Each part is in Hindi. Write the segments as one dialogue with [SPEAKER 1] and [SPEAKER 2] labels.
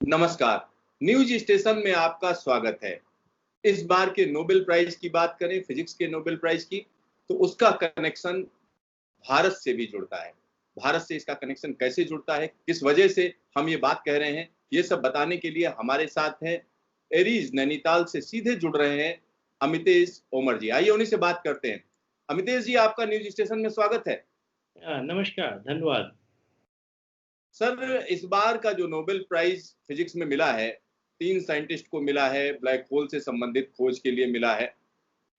[SPEAKER 1] नमस्कार। न्यूज स्टेशन में आपका स्वागत है। इस बार के नोबेल प्राइज की बात करें, फिजिक्स के नोबेल प्राइज की, तो उसका कनेक्शन भारत से भी जुड़ता है। भारत से इसका कनेक्शन कैसे जुड़ता है, किस वजह से हम ये बात कह रहे हैं, ये सब बताने के लिए हमारे साथ हैं एरीज नैनीताल से सीधे जुड़ रहे हैं अमितेश ओमर जी। आइए उन्हीं से बात करते हैं। अमितेश जी, आपका न्यूज स्टेशन में स्वागत है।
[SPEAKER 2] नमस्कार, धन्यवाद।
[SPEAKER 1] सर, इस बार का जो नोबेल प्राइज फिजिक्स में मिला है, 3 साइंटिस्ट को मिला है, ब्लैक होल से संबंधित खोज के लिए मिला है,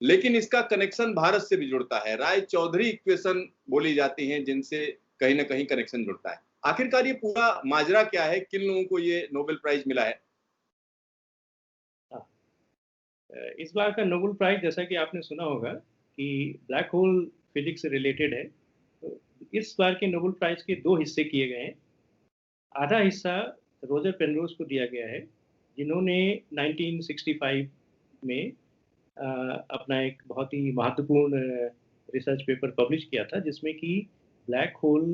[SPEAKER 1] लेकिन इसका कनेक्शन भारत से भी जुड़ता है। राय चौधरी इक्वेशन बोली जाती हैं जिनसे कहीं न कहीं कनेक्शन जुड़ता है। आखिरकार ये पूरा माजरा क्या है? किन लोगों को ये नोबेल प्राइज मिला है?
[SPEAKER 2] हाँ, इस बार का नोबेल प्राइज़ जैसा कि आपने सुना होगा कि ब्लैक होल फिजिक्स से रिलेटेड है। तो इस बार के नोबेल प्राइज़ के 2 हिस्से किए गए हैं। आधा हिस्सा रोजर पेनरोज़ को दिया गया है, जिन्होंने 1965 में अपना एक बहुत ही महत्वपूर्ण रिसर्च पेपर पब्लिश किया था, जिसमें कि ब्लैक होल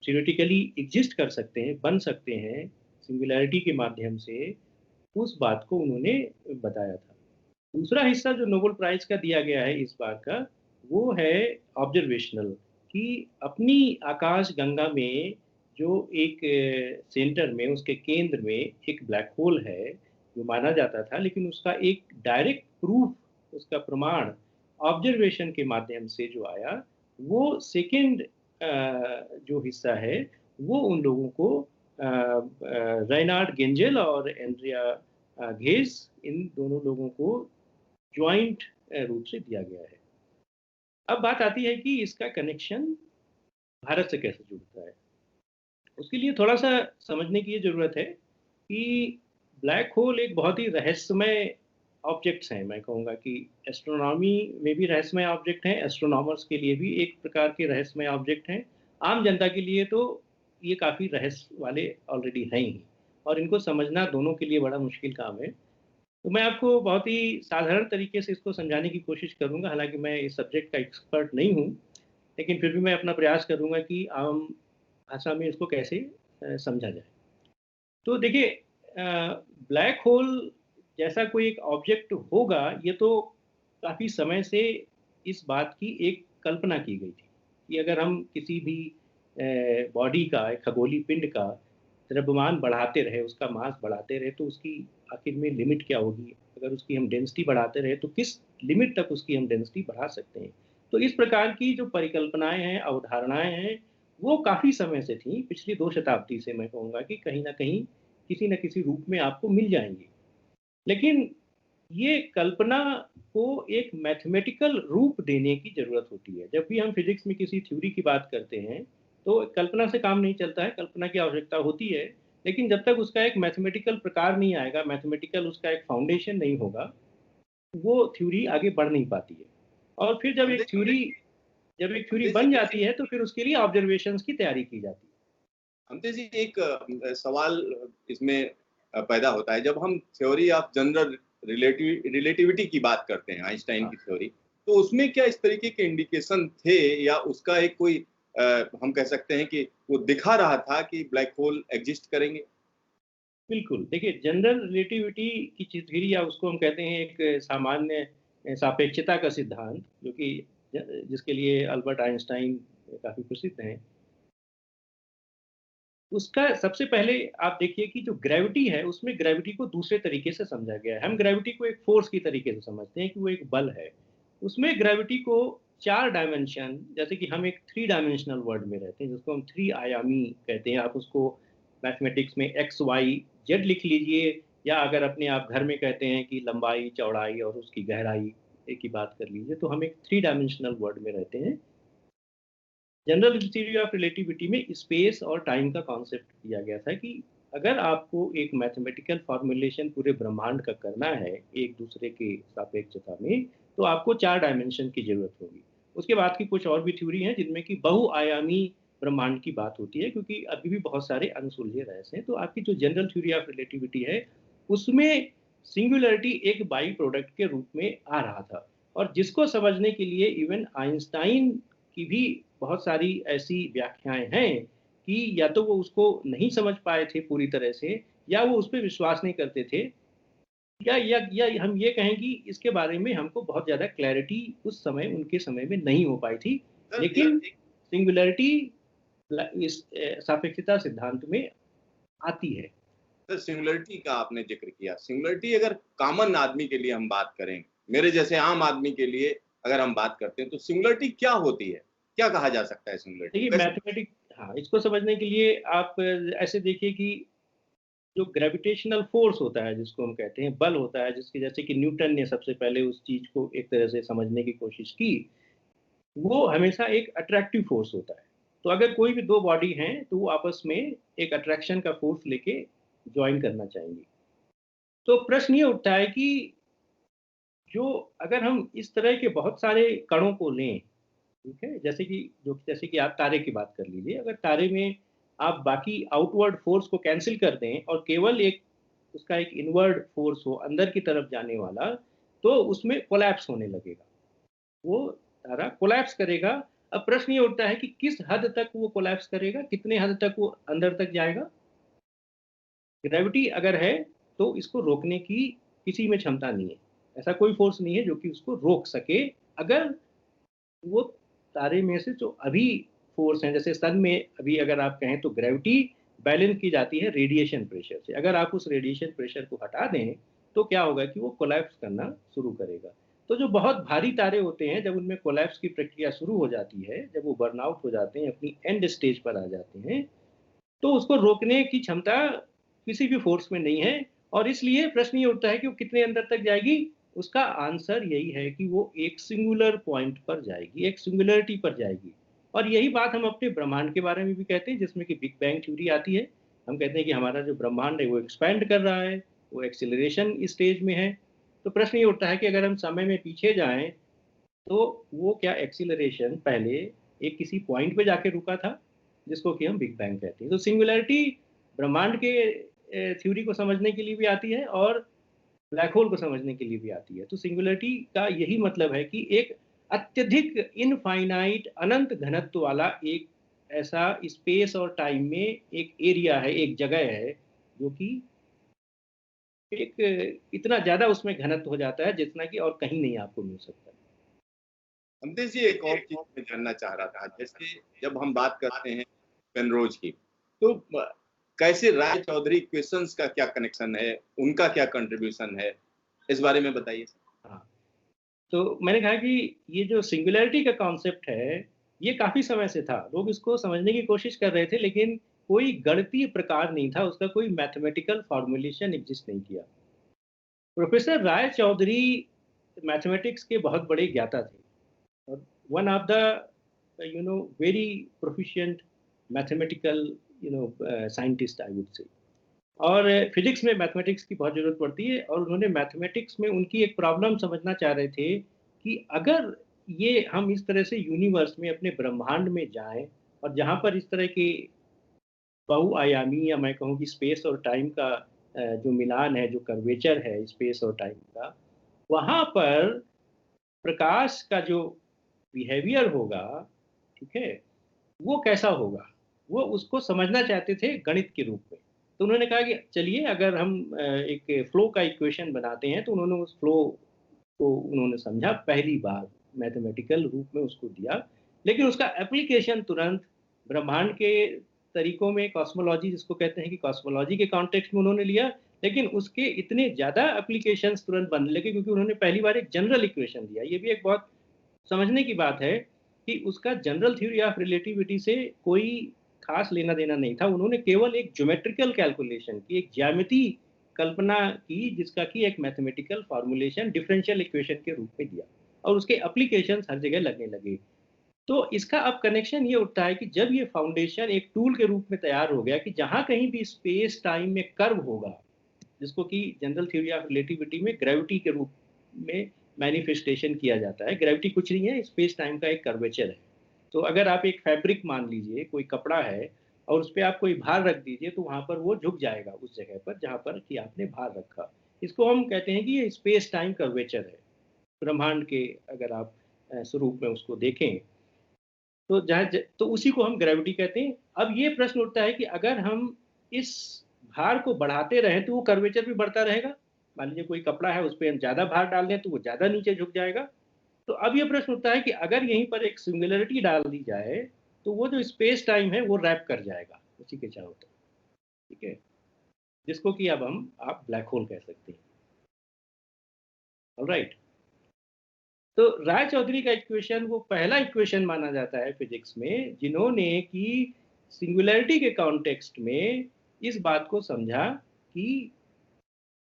[SPEAKER 2] थ्योरेटिकली एग्ज़िस्ट कर सकते हैं, बन सकते हैं, सिंगुलैरिटी के माध्यम से, उस बात को उन्होंने बताया था। दूसरा हिस्सा जो नोबेल प्राइज़ का दिया गया है इस बार का, वो है ऑब्ज़र्वेशनल, कि अपनी आकाशगंगा में जो एक सेंटर में, उसके केंद्र में एक ब्लैक होल है, जो माना जाता था, लेकिन उसका एक डायरेक्ट प्रूफ़, उसका प्रमाण ऑब्ज़र्वेशन के माध्यम से जो आया, वो सेकंड जो हिस्सा है, वो उन लोगों को रेनार्ड गेंजेल और एंड्रिया घेस, इन दोनों लोगों को जॉइंट रूप से दिया गया है। अब बात आती है कि इसका कनेक्शन भारत से कैसे जुड़ता है। उसके लिए थोड़ा-सा समझने की ये ज़रूरत है कि ब्लैक होल एक बहुत ही रहस्यमय ऑब्जेक्ट्स हैं। मैं कहूँगा कि एस्ट्रोनॉमी में भी रहस्यमय ऑब्जेक्ट हैं, एस्ट्रोनॉमर्स के लिए भी एक प्रकार के रहस्यमय ऑब्जेक्ट हैं। आम जनता के लिए तो ये काफ़ी रहस्य वाले ऑलरेडी हैं ही, और इनको समझना दोनों के लिए बड़ा मुश्किल काम है। तो मैं आपको बहुत ही साधारण तरीके से इसको समझाने की कोशिश करूँगा, हालाँकि मैं इस सब्जेक्ट का एक्सपर्ट नहीं हूँ, लेकिन फिर भी मैं अपना प्रयास करूँगा कि आम भाषा में इसको कैसे समझा जाए। तो देखिए, ब्लैक होल जैसा कोई एक ऑब्जेक्ट होगा, ये तो काफ़ी समय से इस बात की एक कल्पना की गई थी कि अगर हम किसी भी बॉडी का, एक खगोलीय पिंड का द्रव्यमान बढ़ाते रहे, उसका मास बढ़ाते रहे, तो उसकी आखिर में लिमिट क्या होगी? अगर उसकी हम डेंसिटी बढ़ाते रहे, तो किस लिमिट तक उसकी हम डेंसिटी बढ़ा सकते हैं? तो इस प्रकार की जो परिकल्पनाएँ हैं, अवधारणाएँ हैं, वो काफ़ी समय से थी, पिछली 2 शताब्दी से मैं कहूँगा कि कहीं न कहीं, किसी न किसी रूप में आपको मिल जाएँगी। लेकिन ये कल्पना को एक मैथमेटिकल रूप देने की ज़रूरत होती है। जब भी हम फिज़िक्स में किसी थ्योरी की बात करते हैं, तो कल्पना से काम नहीं चलता है, कल्पना की आवश्यकता होती है, लेकिन जब तक उसका एक मैथमेटिकल प्रकार नहीं आएगा, मैथमेटिकल उसका एक फाउंडेशन नहीं होगा, वो थ्योरी आगे बढ़ नहीं पाती है। और फिर जब एक थ्योरी
[SPEAKER 1] अमितेश जी,
[SPEAKER 2] बन
[SPEAKER 1] देखिए,
[SPEAKER 2] जाती है, तो फिर उसके लिए ऑब्जर्वेशंस की तैयारी की जाती है।
[SPEAKER 1] अमितेश जी, एक सवाल इसमें पैदा होता है। जब हम थ्योरी ऑफ जनरल रिलेटिविटी की बात करते हैं, आइंस्टाइन
[SPEAKER 2] हाँ।
[SPEAKER 1] की थ्योरी, तो उसमें क्या इस तरीके के इंडिकेशन थे, या उसका एक कोई हम कह सकते हैं कि वो दिखा रहा था कि ब्लैक होल एग्जिस्ट करेंगे?
[SPEAKER 2] बिल्कुल, देखिए जनरल रिलेटिविटी की थ्योरी, या उसको हम कहते हैं एक सामान्य सापेक्षता का सिद्धांत, जो कि जिसके लिए अल्बर्ट आइंस्टाइन काफ़ी प्रसिद्ध हैं। उसका सबसे पहले आप देखिए कि जो ग्रेविटी है, उसमें ग्रेविटी को दूसरे तरीके से समझा गया है। हम ग्रेविटी को एक फ़ोर्स की तरीके से समझते हैं कि वो एक बल है। उसमें ग्रेविटी को 4 डायमेंशन, जैसे कि हम एक 3 डायमेंशनल वर्ल्ड में रहते हैं, जिसको हम 3 आयामी कहते हैं। आप उसको मैथमेटिक्स में एक्स, वाई, ज़ेड लिख लीजिए, या अगर अपने आप घर में कहते हैं कि लंबाई, चौड़ाई और उसकी गहराई की बात कर लीजिए, तो हम एक 3 डायमेंशनल वर्ल्ड में रहते हैं। जनरल थ्योरी ऑफ रिलेटिविटी में स्पेस और टाइम का कॉन्सेप्ट दिया गया था कि अगर आपको एक मैथमेटिकल फॉर्मूलेशन पूरे ब्रह्मांड का करना है एक दूसरे के सापेक्षता में, तो आपको 4 डायमेंशन की ज़रूरत होगी। उसके बाद की कुछ और भी थ्योरी हैं, जिनमें कि बहुआयामी ब्रह्मांड की बात होती है, क्योंकि अभी भी बहुत सारे अनसुलझे रहस्य हैं। तो आपकी जो जनरल थ्योरी ऑफ रिलेटिविटी है, उसमें सिंगुलैरिटी एक बाई प्रोडक्ट के रूप में आ रहा था, और जिसको समझने के लिए इवन आइंस्टाइन की भी बहुत सारी ऐसी व्याख्याएँ हैं कि या तो वो उसको नहीं समझ पाए थे पूरी तरह से, या वो उस पे विश्वास नहीं करते थे, या हम ये कहें कि इसके बारे में हमको बहुत ज़्यादा क्लैरिटी उस समय, उनके समय में नहीं हो पाई थी।
[SPEAKER 1] सर
[SPEAKER 2] लेकिन
[SPEAKER 1] एक
[SPEAKER 2] सिंगुलैरिटी इस सापेक्षता सिद्धांत में आती है।
[SPEAKER 1] सर सिंगुलरिटी का आपने जिक्र किया। सिंगुलरिटी अगर कॉमन आदमी के लिए हम बात करें, मेरे जैसे आम आदमी के लिए अगर हम बात करते हैं, तो सिंगुलरिटी क्या होती है? क्या कहा जा सकता है सिंगुलरिटी
[SPEAKER 2] देखिए
[SPEAKER 1] को? कैसे?
[SPEAKER 2] मैथमेटिक, हाँ, इसको समझने के लिए आप ऐसे देखिए कि जो ग्रेविटेशनल फोर्स होता है, जिसको हम कहते हैं बल होता है, जिसके जैसे कि न्यूटन ने सबसे पहले उस चीज़ को एक तरह से समझने की कोशिश की, वो हमेशा एक अट्रैक्टिव फोर्स होता है। तो अगर कोई भी 2 बॉडी हैं, तो वो आपस में एक अट्रैक्शन का फोर्स लेके जॉइन करना चाहेंगी। तो प्रश्न ये उठता है कि जो अगर हम इस तरह के बहुत सारे कणों को लें, ठीक है? जैसे कि आप तारे की बात कर लीजिए, अगर तारे में आप बाकी आउटवर्ड फ़ोर्स को कैंसल कर दें और केवल एक उसका एक इनवर्ड फ़ोर्स हो अंदर की तरफ जाने वाला, तो उसमें कोलैप्स होने लगेगा। वो तारा कोलैप्स करेगा। अब प्रश्न ये उठता है कि किस हद तक वो कोलैप्स करेगा, कितने हद तक वो अंदर तक जाएगा? ग्रेविटी अगर है, तो इसको रोकने की किसी में क्षमता नहीं है। ऐसा कोई फ़ोर्स नहीं है जो कि उसको रोक सके। अगर वो तारे में से जो अभी फ़ोर्स हैं, जैसे सन में अभी अगर आप कहें तो ग्रेविटी बैलेंस की जाती है रेडिएशन प्रेशर से। अगर आप उस रेडिएशन प्रेशर को हटा दें, तो क्या होगा कि वो कोलैप्स करना शुरू करेगा। तो जो बहुत भारी तारे होते हैं, जब उनमें कोलैप्स की प्रक्रिया शुरू हो जाती है, जब वो बर्नआउट हो जाते हैं, अपनी एंड स्टेज पर आ जाते हैं, तो उसको रोकने की क्षमता किसी भी फ़ोर्स में नहीं है, और इसलिए प्रश्न ये उठता है कि वो कितने अंदर तक जाएगी? उसका आंसर यही है कि वो एक सिंगुलर पॉइंट पर जाएगी, एक सिंगुलैरिटी पर जाएगी। और यही बात हम अपने ब्रह्मांड के बारे में भी कहते हैं, जिसमें कि बिग बैंग थ्योरी आती है। हम कहते हैं कि हमारा जो ब्रह्मांड है वो एक्सपैंड कर रहा है, वो एक्सेलरेशन स्टेज में है। तो प्रश्न ये उठता है कि अगर हम समय में पीछे जाएँ, तो वो क्या एक्सीलरेशन पहले एक किसी पॉइंट पे जाके रुका था, जिसको कि हम बिग बैंग कहते हैं। तो सिंगुलैरिटी ब्रह्मांड के थ्योरी को समझने के लिए भी आती है, और ब्लैक होल को समझने के लिए भी आती है। तो सिंगुलैरिटी का यही मतलब है कि एक अत्यधिक इनफाइनाइट अनंत घनत्व वाला एक ऐसा स्पेस और टाइम में एक एरिया है, एक जगह है, जो कि एक इतना ज़्यादा उसमें घनत्व हो जाता है जितना कि और कहीं नहीं आपको मिल सकता।
[SPEAKER 1] अमदेश जी, एक और चीज़ मैं जानना चाह रहा था। जैसे जब हम बात करते हैं पेनरोज की, तो कैसे राय चौधरी इक्वेशंस का क्या कनेक्शन है? उनका क्या कंट्रीब्यूशन है? इस बारे में बताइए।
[SPEAKER 2] हाँ। तो मैंने कहा कि ये जो सिंगुलैरिटी का कॉन्सेप्ट है, ये काफ़ी समय से था। लोग इसको समझने की कोशिश कर रहे थे, लेकिन कोई गणितीय प्रकार नहीं था, उसका कोई मैथमेटिकल फ़ॉर्मूलेशन एग्ज़िस्ट नहीं किया। प्रोफ़ेसर राय चौधरी मैथमेटिक्स के बहुत बड़े ज्ञाता थे, और one of the very proficient mathematical scientist I would say. और फिजिक्स में मैथमेटिक्स की बहुत ज़रूरत पड़ती है, और उन्होंने मैथमेटिक्स में उनकी एक प्रॉब्लम समझना चाह रहे थे कि अगर ये हम इस तरह से यूनिवर्स में अपने ब्रह्मांड में जाएं, और जहाँ पर इस तरह की बहुआयामी, या मैं कहूँ कि स्पेस और टाइम का जो मिलान है, जो कर्वेचर है स्पेस और टाइम का, वहाँ पर प्रकाश का जो बिहेवियर होगा, ठीक है, वो कैसा होगा? वो उसको समझना चाहते थे गणित के रूप में। तो उन्होंने कहा कि चलिए, अगर हम एक फ्लो का इक्वेशन बनाते हैं, तो उन्होंने उस फ्लो को उन्होंने समझा पहली बार, मैथमेटिकल रूप में उसको दिया। लेकिन उसका एप्लीकेशन तुरंत ब्रह्मांड के तरीकों में, कॉस्मोलॉजी जिसको कहते हैं, कि कॉस्मोलॉजी के कॉन्टेक्स्ट में उन्होंने लिया, लेकिन उसके इतने ज़्यादा एप्लीकेशंस तुरंत बनने लगे, क्योंकि उन्होंने पहली बार एक जनरल इक्वेशन दिया। ये भी एक बहुत समझने की बात है कि उसका जनरल थ्योरी ऑफ रिलेटिविटी से कोई खास लेना देना नहीं था। उन्होंने केवल एक ज्योमेट्रिकल कैलकुलेशन की, एक ज्यामिति कल्पना की, जिसका कि एक मैथमेटिकल फॉर्मूलेशन डिफरेंशियल इक्वेशन के रूप में दिया, और उसके एप्लीकेशंस हर जगह लगने लगे। तो इसका अब कनेक्शन ये उठता है कि जब ये फाउंडेशन एक टूल के रूप में तैयार हो गया, कि जहाँ कहीं भी स्पेस टाइम में कर्व होगा, जिसको कि जनरल थ्योरी ऑफ रिलेटिविटी में ग्रेविटी के रूप में मैनिफेस्टेशन किया जाता है। ग्रेविटी कुछ नहीं है, स्पेस टाइम का एक कर्वेचर है। तो अगर आप एक फैब्रिक मान लीजिए, कोई कपड़ा है, और उस पे आप कोई भार रख दीजिए, तो वहाँ पर वो झुक जाएगा उस जगह पर जहाँ पर कि आपने भार रखा। इसको हम कहते हैं कि ये स्पेस टाइम कर्वेचर है। ब्रह्मांड के अगर आप स्वरूप में उसको देखें, तो उसी को हम ग्रेविटी कहते हैं। अब ये प्रश्न उठता है कि अगर हम इस भार को बढ़ाते रहें तो वो कर्वेचर भी बढ़ता रहेगा। मान लीजिए कोई कपड़ा है, उस पर हम ज़्यादा भार डाल दें तो वो ज़्यादा नीचे झुक जाएगा। तो अब ये प्रश्न उठता है कि अगर यहीं पर एक सिंगुलरिटी डाल दी जाए तो वो जो स्पेस टाइम है वो रैप कर जाएगा उसी के चारों तरफ, ठीक है, जिसको कि अब आप ब्लैक होल कह सकते हैं। ऑलराइट। तो राय चौधरी का इक्वेशन वो पहला इक्वेशन माना जाता है फिजिक्स में जिन्होंने कि सिंगुलैरिटी के कॉन्टेक्स्ट में इस बात को समझा कि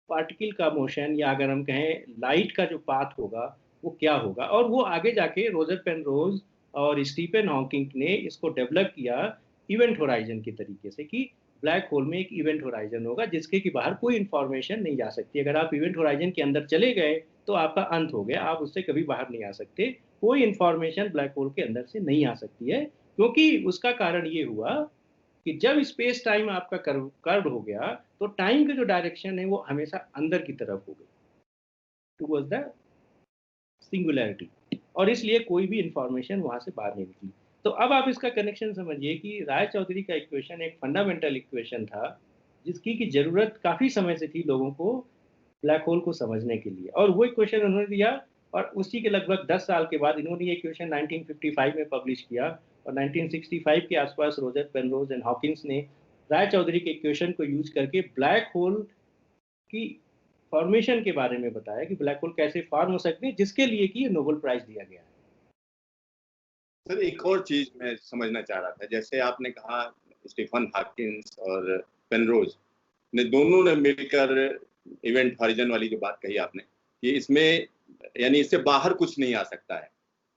[SPEAKER 2] पार्टिकल का मोशन, या अगर हम कहें लाइट का जो पाथ होगा वो क्या होगा। और वो आगे जाके रोजर पेनरोज और स्टीफन हॉकिंग ने इसको डेवलप किया इवेंट होराइजन के तरीके से कि ब्लैक होल में एक इवेंट होराइजन होगा जिसके कि बाहर कोई इंफॉर्मेशन नहीं जा सकती। अगर आप इवेंट होराइजन के अंदर चले गए तो आपका अंत हो गया, आप उससे कभी बाहर नहीं आ सकते। कोई इंफॉर्मेशन ब्लैक होल के अंदर से नहीं आ सकती है, क्योंकि उसका कारण ये हुआ कि जब स्पेस टाइम आपका कर्व हो गया तो टाइम का जो डायरेक्शन है वो हमेशा अंदर की तरफ हो गई, टुवर्ड्स द सिंगुलैरिटी, और इसलिए कोई भी इंफॉर्मेशन वहां से बाहर नहीं निकली। तो अब आप इसका कनेक्शन समझिए कि राय चौधरी का इक्वेशन एक फंडामेंटल इक्वेशन था जिसकी की जरूरत काफी समय से थी लोगों को ब्लैक होल को समझने के लिए, और वो इक्वेशन उन्होंने दिया। और उसी के लगभग 10 साल के बाद इन्होंने ये इक्वेशन 1955 में पब्लिश किया, और 1965 के आसपास रोजर पेनरोज एंड हॉकिंस ने राय चौधरी के इक्वेशन को यूज करके ब्लैक होल की फॉर्मेशन के बारे में बताया कि ब्लैक होल कैसे फॉर्म हो सकते हैं, जिसके लिए कि नोबेल प्राइज दिया गया है।
[SPEAKER 1] सर एक और चीज मैं समझना चाह रहा था, जैसे आपने कहा स्टीफन हॉकिंस और पेनरोज ने दोनों ने मिलकर इवेंट हॉरिजन वाली जो बात कही आपने कि इसमें यानी इससे बाहर कुछ नहीं आ सकता है,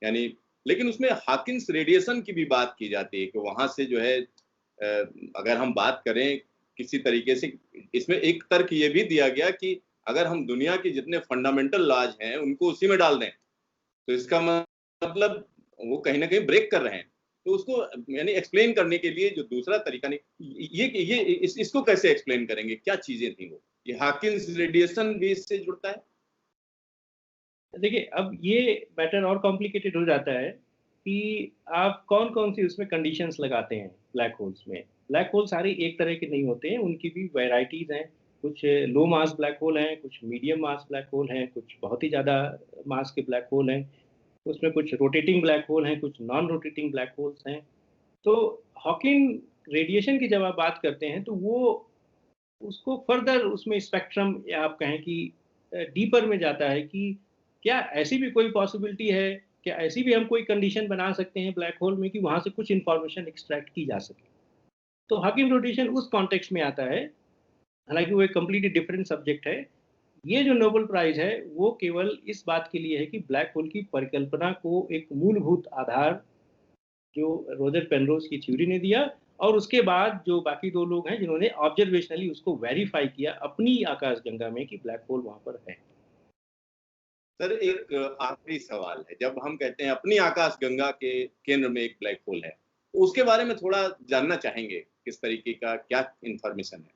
[SPEAKER 1] यानी लेकिन उसमें हॉकिंस रेडिएशन की भी बात की जाती है कि वहां से जो है अगर हम बात करें किसी तरीके से, इसमें एक तर्क ये भी दिया गया कि अगर हम दुनिया के जितने फंडामेंटल लॉज हैं उनको उसी में डाल दें तो इसका मतलब वो कहीं ना कहीं ब्रेक कर रहे हैं। तो उसको यानी एक्सप्लेन करने के लिए जो दूसरा तरीका नहीं, इसको कैसे एक्सप्लेन करेंगे, क्या चीजें थी वो, ये हॉकिंस रेडिएशन भी इससे जुड़ता है?
[SPEAKER 2] देखिए अब ये मैटर और कॉम्प्लिकेटेड हो जाता है कि आप कौन कौन सी उसमें कंडीशंस लगाते हैं ब्लैक होल्स में। ब्लैक होल सारे एक तरह के नहीं होते हैं, उनकी भी वैरायटीज हैं। कुछ लो मास ब्लैक होल हैं, कुछ मीडियम मास ब्लैक होल हैं, कुछ बहुत ही ज़्यादा मास के ब्लैक होल हैं, उसमें कुछ रोटेटिंग ब्लैक होल हैं, कुछ नॉन रोटेटिंग ब्लैक होल्स हैं। तो हॉकिंग रेडिएशन की जब आप बात करते हैं तो वो उसको फर्दर उसमें स्पेक्ट्रम, या आप कहें कि डीपर में जाता है कि क्या ऐसी भी कोई पॉसिबिलिटी है, क्या ऐसी भी हम कोई कंडीशन बना सकते हैं ब्लैक होल में कि वहां से कुछ इंफॉर्मेशन एक्सट्रैक्ट की जा सके। तो हॉकिंग रोटेशन उस कॉन्टेक्स्ट में आता है, हालांकि वो एक कम्प्लीटली डिफरेंट सब्जेक्ट है। ये जो नोबेल प्राइज है वो केवल इस बात के लिए है कि ब्लैक होल की परिकल्पना को एक मूलभूत आधार जो रोजर पेनरोज की थ्योरी ने दिया, और उसके बाद जो बाकी दो लोग हैं जिन्होंने ऑब्जर्वेशनली उसको वेरीफाई किया अपनी आकाशगंगा में कि ब्लैक होल वहां पर है।
[SPEAKER 1] सर एक आखिरी सवाल है, जब हम कहते हैं अपनी आकाशगंगा के केंद्र में एक ब्लैक होल है तो उसके बारे में थोड़ा जानना चाहेंगे, किस तरीके का क्या इंफॉर्मेशन है?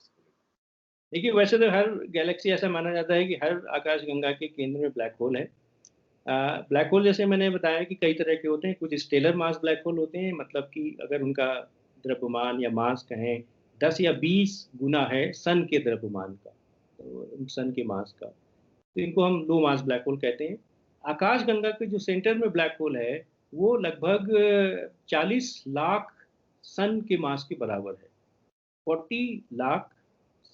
[SPEAKER 2] देखिए वैसे तो हर गैलेक्सी ऐसा माना जाता है कि हर आकाशगंगा के केंद्र में ब्लैक होल है। ब्लैक होल जैसे मैंने बताया कि कई तरह के होते हैं। कुछ स्टेलर मास ब्लैक होल होते हैं, मतलब कि अगर उनका द्रव्यमान या मास कहें 10 या 20 गुना है सन के द्रव्यमान का, तो सन के मास का, तो इनको हम लो मास ब्लैक होल कहते हैं। आकाशगंगा के जो सेंटर में ब्लैक होल है वो लगभग 40 लाख सन के मास के बराबर है, 40 लाख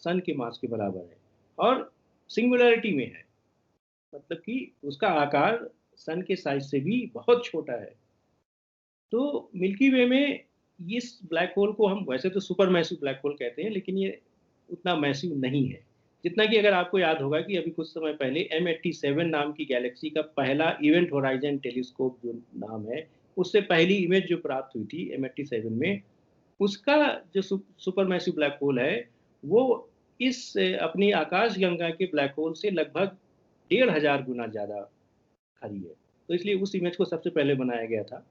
[SPEAKER 2] सन के मास के बराबर है, और सिंगुलैरिटी में है, मतलब कि उसका आकार सन के साइज से भी बहुत छोटा है। तो मिल्की वे में इस ब्लैक होल को हम वैसे तो सुपर मैसिव ब्लैक होल कहते हैं, लेकिन ये उतना मैसिव नहीं है। जितना कि अगर आपको याद होगा कि अभी कुछ समय पहले M87 नाम की गैलेक्सी का पहला इवेंट होराइजन टेलीस्कोप जो नाम है, उससे पहली इमेज जो प्राप्त हुई थी M87 में, उसका जो सुपर मैसिव ब्लैक होल है वो इस अपनी आकाशगंगा के ब्लैक होल से लगभग 1500 गुना ज़्यादा भारी है। तो इसलिए उस इमेज को सबसे पहले बनाया गया था।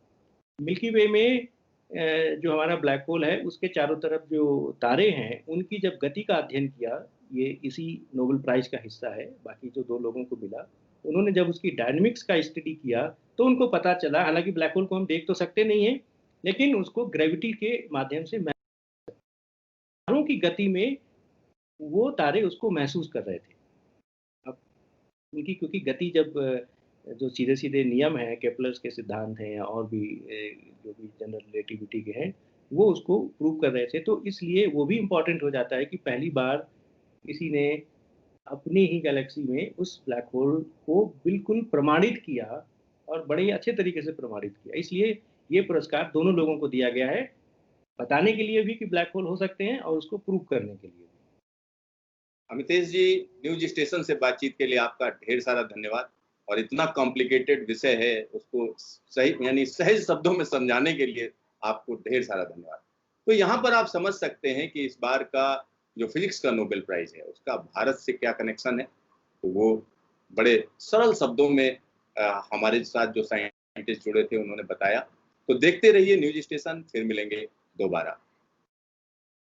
[SPEAKER 2] मिल्की वे में जो हमारा ब्लैक होल है उसके चारों तरफ जो तारे हैं उनकी जब गति का अध्ययन किया, ये इसी नोबेल प्राइज का हिस्सा है, बाकी जो दो लोगों को मिला उन्होंने जब उसकी डायनेमिक्स का स्टडी किया तो उनको पता चला, हालांकि ब्लैक होल को हम देख तो सकते नहीं हैं, लेकिन उसको ग्रेविटी के माध्यम से तारों की गति में वो तारे उसको महसूस कर रहे थे। अब उनकी क्योंकि गति जब जो सीधे सीधे नियम है, केपलर्स के सिद्धांत हैं और भी जो भी जनरल रिलेटिविटी के हैं, वो उसको प्रूव कर रहे थे, तो इसलिए वो भी इम्पोर्टेंट हो जाता है कि पहली बार किसी ने अपनी ही गैलेक्सी में उस ब्लैक होल को बिल्कुल प्रमाणित किया और बड़े ही अच्छे तरीके से प्रमाणित किया। इसलिए ये पुरस्कार दोनों लोगों को दिया गया है, बताने के लिए भी कि ब्लैक होल हो सकते हैं और उसको प्रूव करने के लिए भी।
[SPEAKER 1] अमितेश जी, न्यूज स्टेशन से बातचीत के लिए आपका ढेर सारा धन्यवाद। और इतना कॉम्प्लिकेटेड विषय है, उसको सही यानी सहज शब्दों में समझाने के लिए आपको ढेर सारा धन्यवाद। तो यहाँ पर आप समझ सकते हैं कि इस बार का जो फिजिक्स का नोबेल प्राइज है उसका भारत से क्या कनेक्शन है। तो वो बड़े सरल शब्दों में हमारे साथ जो साइंटिस्ट जुड़े थे उन्होंने बताया। तो देखते रहिए न्यूज स्टेशन, फिर मिलेंगे दोबारा।